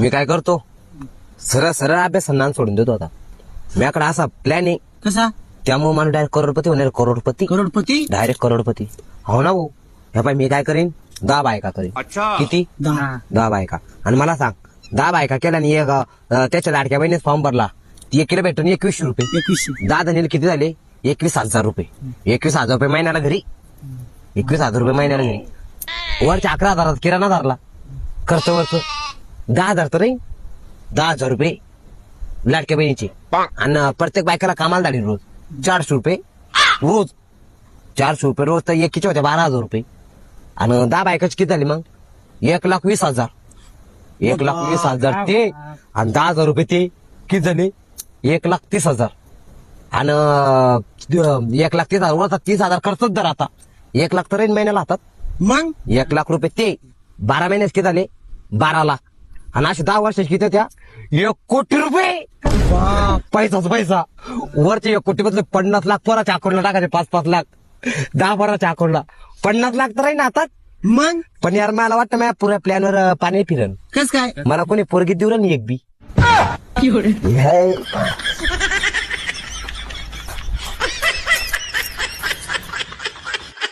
मी काय करतो, सरळ सरळ अभ्यास नान सोडून देतो आता. माझ्याकडे असा प्लॅन आहे. कसा? त्यामुळे मला डायरेक्ट करोडपती होणार. करोडपती करोडपती? डायरेक्ट करोडपती. हो ना भाऊ. ह्या पाय मी काय करीन, 10 बायका करीन. किती? 10 बायका. आणि मला सांग, 10 बायका केल्या आणि एक त्याच्या लाडक्या बहिणीच फॉर्म भरला, ती एकीला भेटून 2100 रुपये. 2100. 10 जणीला किती झाले? 21,000 रुपये. 21,000 रुपये महिन्याला घरी. 21,000 रुपये महिन्याला घरी. वरच्या 11,000 किराणा धरला खर्च. वरच 10,000 तर नाही, 10,000 रुपये लाडक्या बहिणीचे. आणि प्रत्येक बायकाला कामाला झाली रोज 400 रुपये रोज. 400 रुपये रोज तर एकीचे होते 12,000 रुपये. आणि 10 बायकाची किती झाली मग? 1,20,000. 1,20,000 ते आणि 10,000 रुपये ते किती झाले? 1,30,000. आणि 1,30,000 वरचा 30,000 खर्चच धर आता. 1 लाख तर राहील महिन्याला हातात. मग 1 लाख रुपये ते 12 महिन्यात किती झाले? 12 लाख. आणि असे 10 वर्षाचे किती त्या? 1 कोटी रुपये. पैसाच पैसा. वरचे 1 कोटी मधले 50 लाख पोराच्या अकाउंटला टाकायचे. 5-5 लाख 10 पोराच्या अकाउंटला. 50 लाख तर राहील ना हातात. मग पण यार मला वाटतं माझ्या पुऱ्या प्लॅनवर पाणी फिरण. कस काय? मला कोणी पोरगी देऊ ना एक बी.